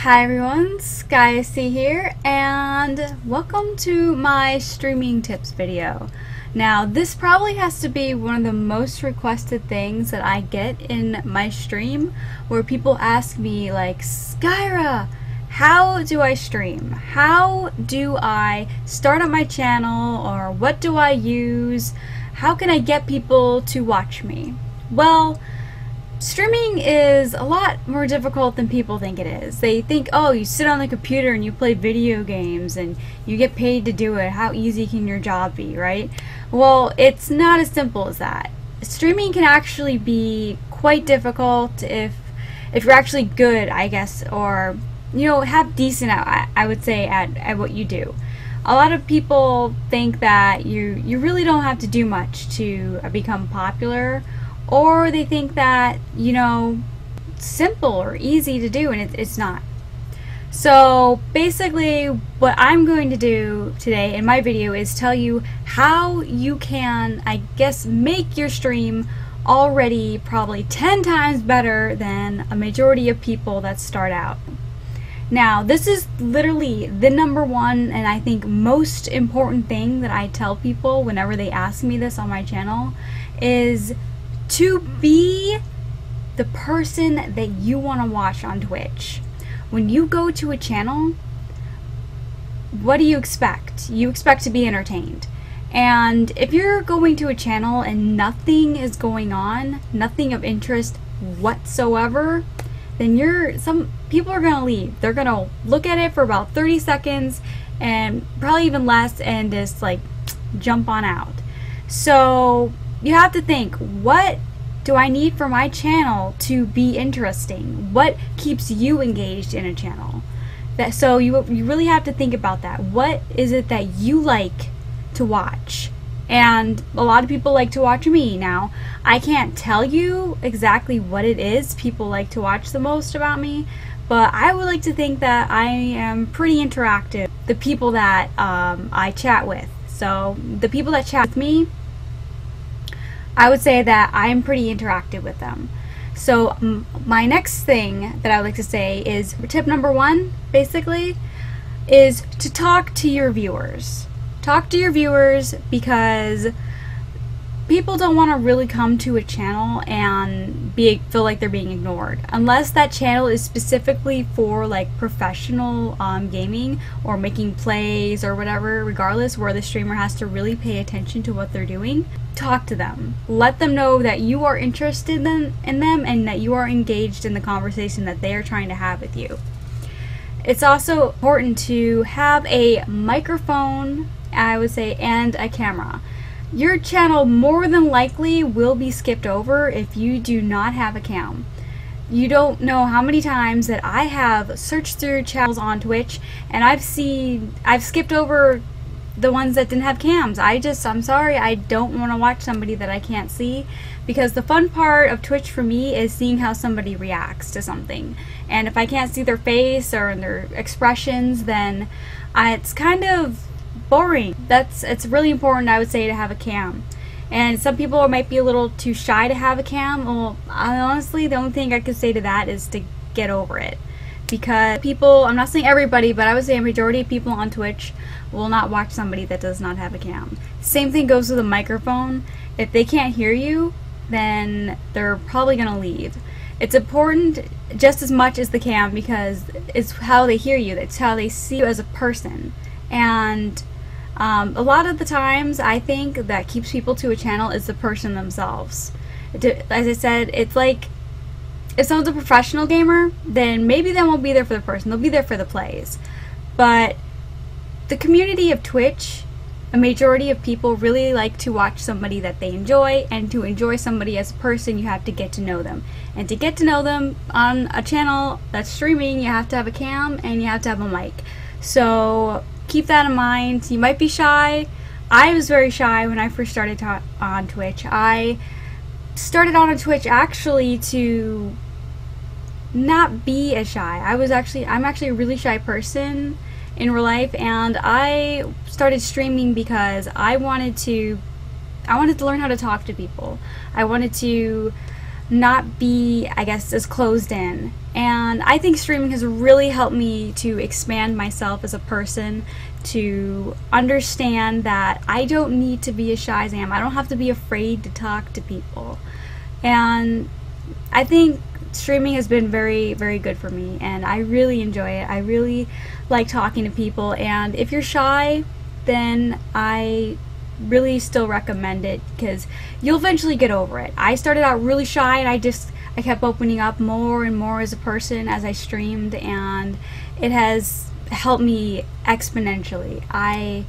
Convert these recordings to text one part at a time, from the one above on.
Hi everyone, Skyasi here, and welcome to my streaming tips video. Now, this probably has to be one of the most requested things that I get in my stream, where people ask me like, Skyra, how do I stream? How do I start up my channel, or what do I use? How can I get people to watch me? Well, streaming is a lot more difficult than people think it is. They think, oh, you sit on the computer and you play video games and you get paid to do it. How easy can your job be, right? Well, it's not as simple as that. Streaming can actually be quite difficult if you're actually good, I guess, or, you know, have decent, I would say, at what you do. A lot of people think that you really don't have to do much to become popular, or they think that, you know, it's simple or easy to do, and it's not. So basically what I'm going to do today in my video is tell you how you can, I guess, make your stream already probably 10 times better than a majority of people that start out. Now, this is literally the number one and I think most important thing that I tell people whenever they ask me this on my channel, is to be the person that you want to watch on Twitch. When you go to a channel, what do you expect? You expect to be entertained. And if you're going to a channel and nothing is going on, nothing of interest whatsoever, then some people are going to leave. They're going to look at it for about 30 seconds and probably even less and just like jump on out. So you have to think, what do I need for my channel to be interesting? What keeps you engaged in a channel? So you really have to think about that. What is it that you like to watch? And a lot of people like to watch me. Now, I can't tell you exactly what it is people like to watch the most about me, but I would like to think that I am pretty interactive. The people that I chat with. So the people that chat with me, I would say that I'm pretty interactive with them. So my next thing that I would like to say is, tip number one, basically, is to talk to your viewers. Talk to your viewers, because people don't want to really come to a channel and feel like they're being ignored. Unless that channel is specifically for like professional gaming or making plays or whatever, regardless, where the streamer has to really pay attention to what they're doing. Talk to them. Let them know that you are interested in them and that you are engaged in the conversation that they are trying to have with you. It's also important to have a microphone, I would say, and a camera. Your channel more than likely will be skipped over if you do not have a cam. You don't know how many times that I have searched through channels on Twitch and I've skipped over the ones that didn't have cams. I'm sorry, I don't want to watch somebody that I can't see, because the fun part of Twitch for me is seeing how somebody reacts to something. And if I can't see their face or their expressions, then it's kind of boring. It's really important, I would say, to have a cam. And some people might be a little too shy to have a cam. Well, honestly, the only thing I could say to that is to get over it. Because people, I'm not saying everybody, but I would say a majority of people on Twitch will not watch somebody that does not have a cam. Same thing goes with a microphone. If they can't hear you, then they're probably going to leave. It's important just as much as the cam, because it's how they hear you. It's how they see you as a person. And a lot of the times, I think that keeps people to a channel is the person themselves. As I said, it's like, if someone's a professional gamer, then maybe they won't be there for the person. They'll be there for the plays. But the community of Twitch, a majority of people really like to watch somebody that they enjoy, and to enjoy somebody as a person, you have to get to know them. And to get to know them on a channel that's streaming, you have to have a cam and you have to have a mic. So keep that in mind. You might be shy. I was very shy when I first started on Twitch. I started on Twitch actually to not be as shy. I'm actually a really shy person in real life, and I started streaming because I wanted to learn how to talk to people. I wanted to not be, I guess, as closed in. And I think streaming has really helped me to expand myself as a person, to understand that I don't need to be a shy Sam. I don't have to be afraid to talk to people. And I think streaming has been very, very good for me, and I really enjoy it. I really like talking to people, and if you're shy, then I really still recommend it, because you'll eventually get over it. I started out really shy, and I kept opening up more and more as a person as I streamed, and it has helped me exponentially. I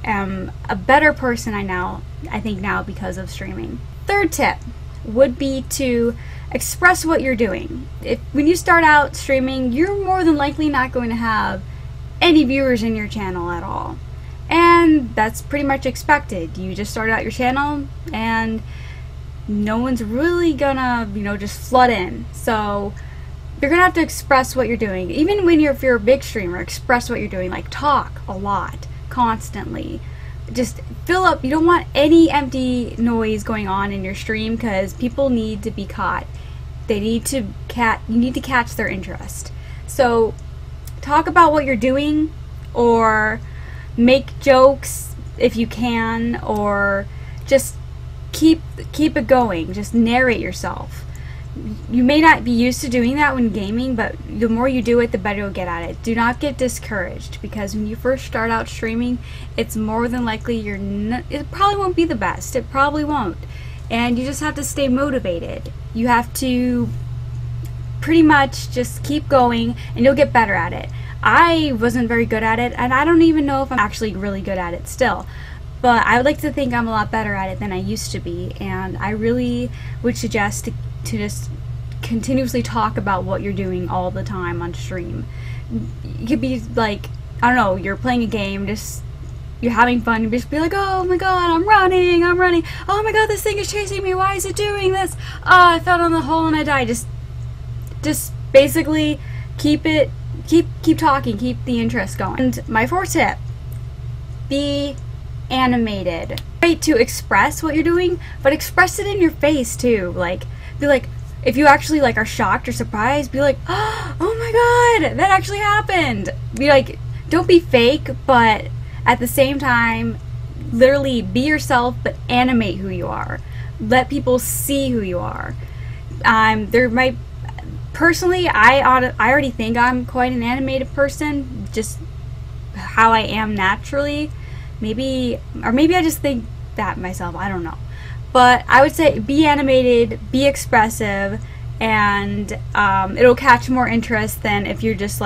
am a better person I think now because of streaming. Third tip would be to express what you're doing. When you start out streaming, you're more than likely not going to have any viewers in your channel at all. And that's pretty much expected. You just start out your channel and no one's really gonna, just flood in. So you're gonna have to express what you're doing. Even if you're a big streamer, express what you're doing. Like, talk a lot, constantly. Just fill up. You don't want any empty noise going on in your stream, because people need to be caught. You need to catch their interest. So talk about what you're doing, or make jokes if you can, or just keep it going. Just narrate yourself. You may not be used to doing that when gaming, but the more you do it, the better you'll get at it. Do not get discouraged, because when you first start out streaming, it's more than likely it probably won't be the best. It probably won't. And you just have to stay motivated. You have to pretty much just keep going, and you'll get better at it. I wasn't very good at it, and I don't even know if I'm actually really good at it still. But I would like to think I'm a lot better at it than I used to be, and I really would suggest to just continuously talk about what you're doing all the time on stream. You could be like, I don't know, you're playing a game, you're having fun, you just be like, oh my god, I'm running, oh my god, this thing is chasing me, why is it doing this? Oh, I fell down the hole and I died. Just basically keep talking, keep the interest going. And my fourth tip, be animated. Right, to express what you're doing, but express it in your face too. Like, be like, if you actually are shocked or surprised, be like, oh my god, that actually happened. Be like, don't be fake, but at the same time, literally be yourself, but animate who you are. Let people see who you are. Personally, I already think I'm quite an animated person, just how I am naturally. Maybe I just think that myself, I don't know. But I would say be animated, be expressive, and it'll catch more interest than if you're just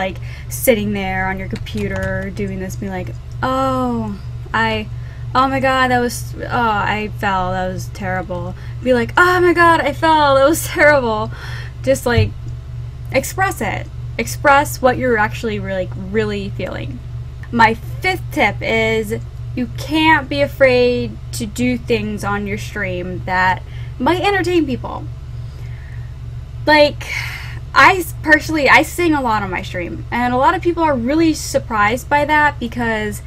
sitting there on your computer doing this, being like, oh my god, I fell, that was terrible. Be like, oh my god, I fell, that was terrible. Just express it. Express what you're actually really feeling. My fifth tip is, you can't be afraid to do things on your stream that might entertain people. I personally sing a lot on my stream, and a lot of people are really surprised by that, because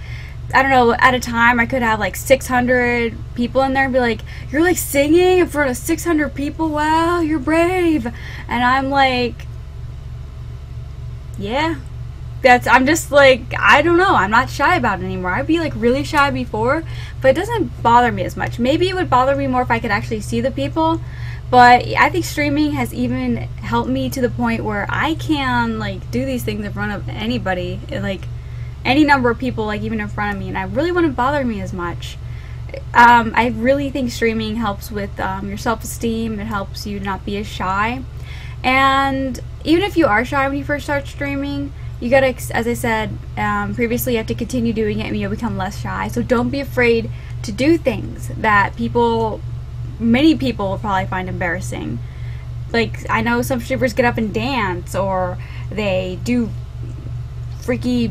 I don't know, at a time I could have 600 people in there and be like, you're singing in front of 600 people? Wow, you're brave. And I'm like, yeah. I'm just I don't know, I'm not shy about it anymore. I'd be really shy before, but it doesn't bother me as much. Maybe it would bother me more if I could actually see the people, but I think streaming has even helped me to the point where I can do these things in front of anybody, any number of people, even in front of me, and I really wouldn't bother me as much. I really think streaming helps with your self-esteem. It helps you not be as shy, and even if you are shy when you first start streaming, you gotta, as I said previously, you have to continue doing it and you'll become less shy. So don't be afraid to do things that many people will probably find embarrassing. I know some streamers get up and dance, or they do freaky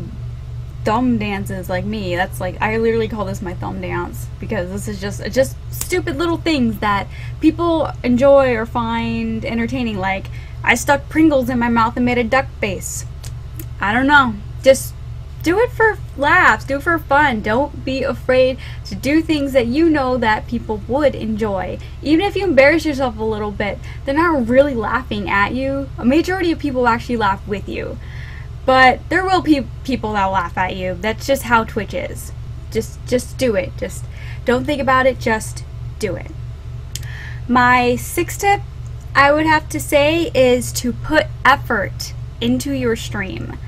thumb dances like me. That's I literally call this my thumb dance, because this is just stupid little things that people enjoy or find entertaining. I stuck Pringles in my mouth and made a duck face. I don't know. Just do it for laughs, do it for fun. Don't be afraid to do things that you know that people would enjoy. Even if you embarrass yourself a little bit, they're not really laughing at you. A majority of people actually laugh with you. But there will be people that will laugh at you. That's just how Twitch is. Just do it. Just don't think about it, just do it. My sixth tip, I would have to say, is to put effort into your stream.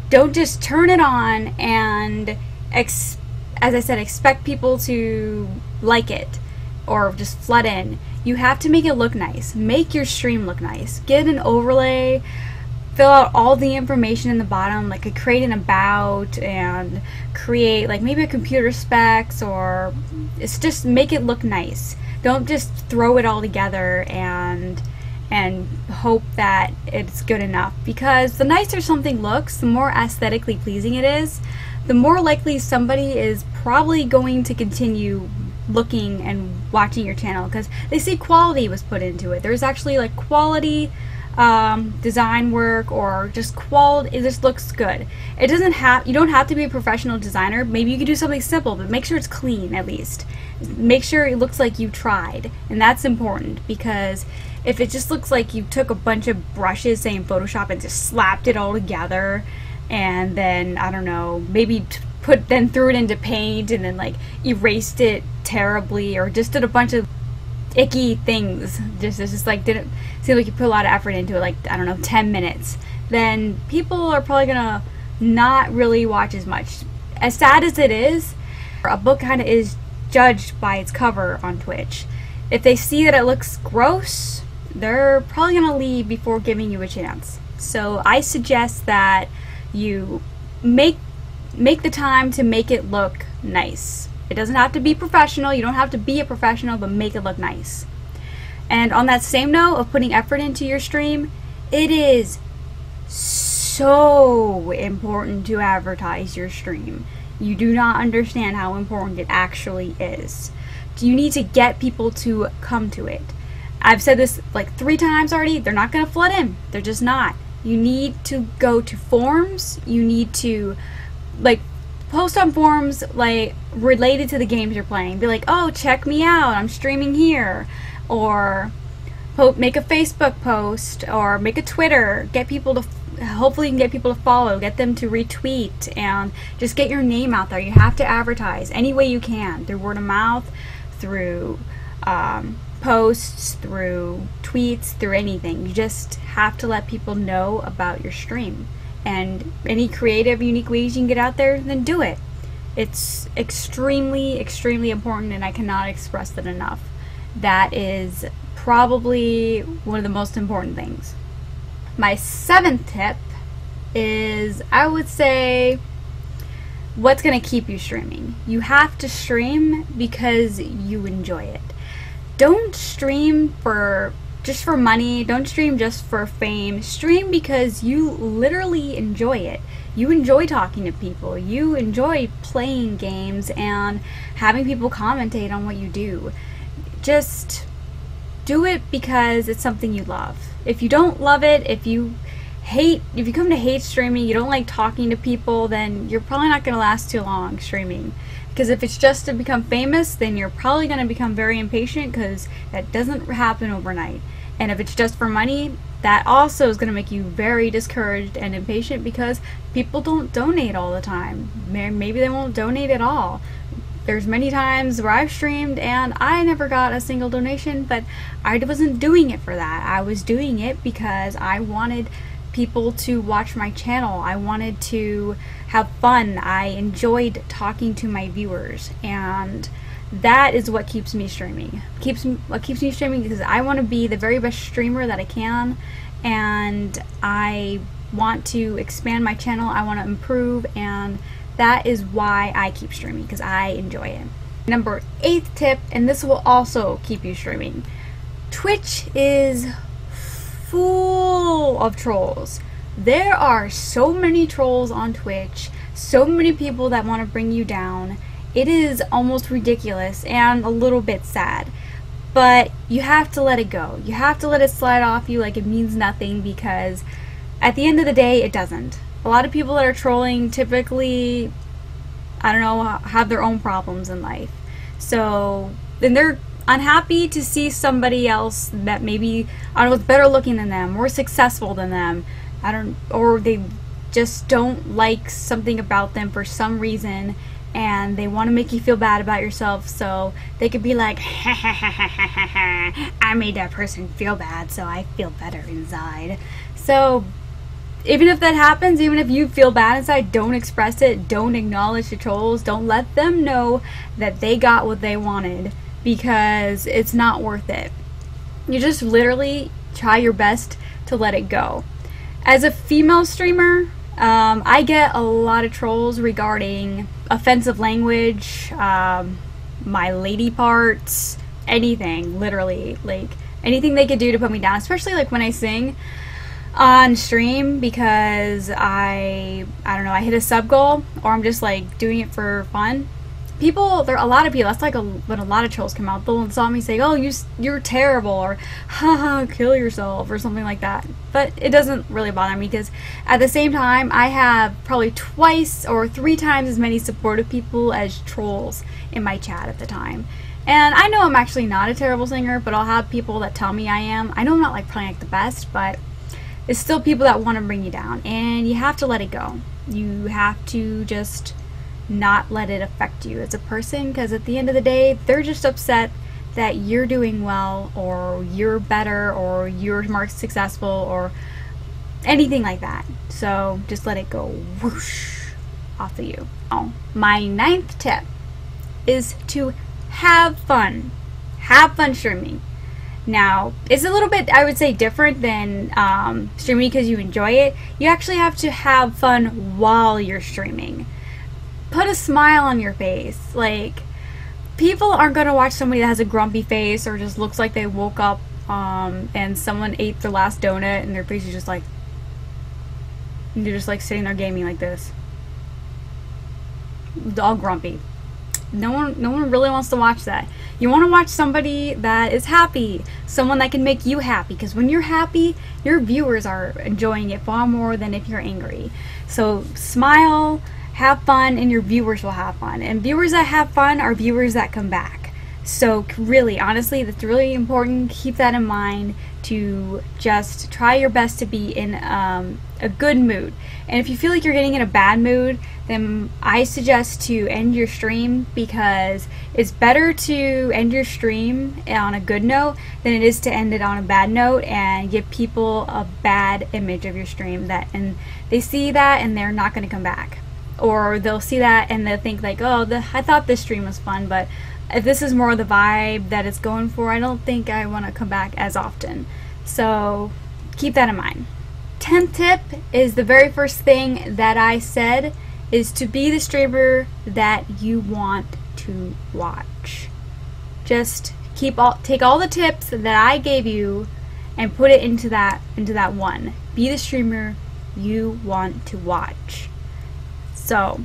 Don't just turn it on and, as I said, expect people to like it or just flood in. You have to make it look nice. Make your stream look nice. Get an overlay, fill out all the information in the bottom, like create an about and create like maybe a computer specs, or it's just make it look nice. Don't just throw it all together and hope that it's good enough, because the nicer something looks, the more aesthetically pleasing it is, the more likely somebody is probably going to continue looking and watching your channel because they see quality was put into it. There's actually like quality design work, or just quality. It just looks good. It doesn't have, you don't have to be a professional designer. Maybe you could do something simple, but make sure it's clean at least. Make sure it looks like you tried, and that's important, because if it just looks like you took a bunch of brushes, say in Photoshop, and just slapped it all together, and then, I don't know, maybe then threw it into paint and then like erased it terribly, or just did a bunch of icky things, just like didn't seem like you put a lot of effort into it, like, I don't know, 10 minutes, then people are probably gonna not really watch as much. As sad as it is, a book kind of is judged by its cover on Twitch. If they see that it looks gross, they're probably gonna leave before giving you a chance. So I suggest that you make the time to make it look nice. It doesn't have to be professional. You don't have to be a professional, but make it look nice. And on that same note of putting effort into your stream, it is so important to advertise your stream. You do not understand how important it actually is. You need to get people to come to it. I've said this like 3 times already. They're not going to flood in. They're just not. You need to go to forums. You need to like post on forums like related to the games you're playing. Be like, oh, check me out, I'm streaming here. Or make a Facebook post, or make a Twitter. Get people to, hopefully you can get people to follow, get them to retweet, and just get your name out there. You have to advertise any way you can, through word of mouth, through posts, through tweets, through anything. You just have to let people know about your stream. And any creative, unique ways you can get out there, then do it. It's extremely, extremely important, and I cannot express that enough. That is probably one of the most important things. My 7th tip is, I would say, what's going to keep you streaming. You have to stream because you enjoy it. Don't stream just for money. Don't stream just for fame. Stream because you literally enjoy it. You enjoy talking to people. You enjoy playing games and having people commentate on what you do. Just do it because it's something you love. If you don't love it, if you come to hate streaming, you don't like talking to people, then you're probably not going to last too long streaming. Because if it's just to become famous, then you're probably going to become very impatient, because that doesn't happen overnight. And if it's just for money, that also is going to make you very discouraged and impatient, because people don't donate all the time. Maybe they won't donate at all. There's many times where I've streamed and I never got a single donation, but I wasn't doing it for that. I was doing it because I wanted people to watch my channel. I wanted to have fun. I enjoyed talking to my viewers, and that is what keeps me streaming. What keeps me streaming because I want to be the very best streamer that I can, and I want to expand my channel. I want to improve, and that is why I keep streaming, because I enjoy it. Number 8th tip, and this will also keep you streaming. Twitch is full of trolls. There are so many trolls on Twitch, so many people that want to bring you down. It is almost ridiculous and a little bit sad, but you have to let it go. You have to let it slide off you like it means nothing, because at the end of the day, it doesn't. a lot of people that are trolling typically, I don't know, have their own problems in life. So then they're unhappy to see somebody else that maybe, I don't know, is better looking than them, more successful than them, or they just don't like something about them for some reason, and they want to make you feel bad about yourself, so they could be like, I made that person feel bad, so I feel better inside. So even if that happens, even if you feel bad inside, don't express it, don't acknowledge the trolls, don't let them know that they got what they wanted, because it's not worth it. You just literally try your best to let it go. As a female streamer, I get a lot of trolls regarding offensive language, my lady parts, anything, literally, like anything they could do to put me down, especially like when I sing on stream, because I don't know, I hit a sub goal, or I'm just like doing it for fun. There are a lot of people, that's like when a lot of trolls come out, they'll insult me saying, oh, you're terrible, or haha, kill yourself, or something like that. But it doesn't really bother me, because at the same time, I have probably 2 or 3 times as many supportive people as trolls in my chat at the time. And I know I'm actually not a terrible singer, but I'll have people that tell me I am. I know I'm not like playing like the best, but it's still people that want to bring you down, and you have to let it go. You have to just not let it affect you as a person, because at the end of the day, they're just upset that you're doing well, or you're better, or you're more successful, or anything like that. So just let it go whoosh off of you. Oh, my 9th tip is to have fun. Have fun streaming. Now, it's a little bit, I would say, different than streaming because you enjoy it. You actually have to have fun while you're streaming. Put a smile on your face. Like, people aren't going to watch somebody that has a grumpy face or just looks like they woke up and someone ate their last donut and their face is just like, and they're just like sitting there gaming like this. All grumpy. No one really wants to watch that. You want to watch somebody that is happy, someone that can make you happy, because when you're happy, your viewers are enjoying it far more than if you're angry. So smile, have fun, and your viewers will have fun. And viewers that have fun are viewers that come back. So really, honestly, that's really important. Keep that in mind, to just try your best to be in a good mood. And if you feel like you're getting in a bad mood, then I suggest to end your stream, because it's better to end your stream on a good note than it is to end it on a bad note and give people a bad image of your stream, and they see that and they're not going to come back. Or they'll see that and they'll think like, oh, I thought this stream was fun, but if this is more the vibe that it's going for, I don't think I want to come back as often. So keep that in mind. 10th tip is the very first thing that I said, is to be the streamer that you want to watch. Just take all the tips that I gave you and put it into that one. Be the streamer you want to watch. So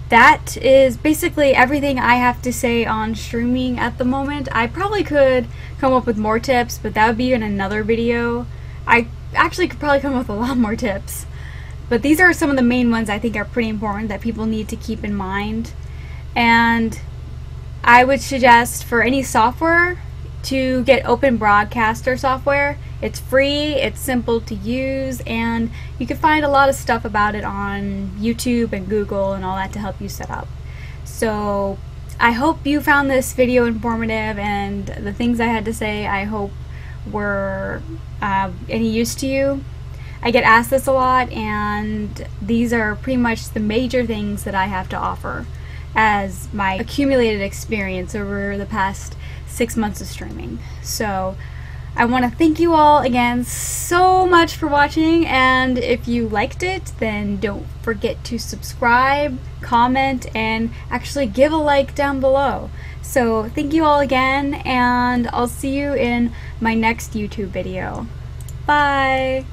that is basically everything I have to say on streaming at the moment. I probably could come up with more tips, but that would be in another video. I actually could probably come up with a lot more tips, but these are some of the main ones I think are pretty important that people need to keep in mind. And I would suggest for any software to get Open Broadcaster software. It's free, it's simple to use, and you can find a lot of stuff about it on YouTube and Google and all that to help you set up. So I hope you found this video informative, and the things I had to say I hope were any use to you. I get asked this a lot, and these are pretty much the major things that I have to offer as my accumulated experience over the past 6 months of streaming. So I want to thank you all again so much for watching, and if you liked it, then don't forget to subscribe, comment, and actually give a like down below. So thank you all again, and I'll see you in my next YouTube video. Bye!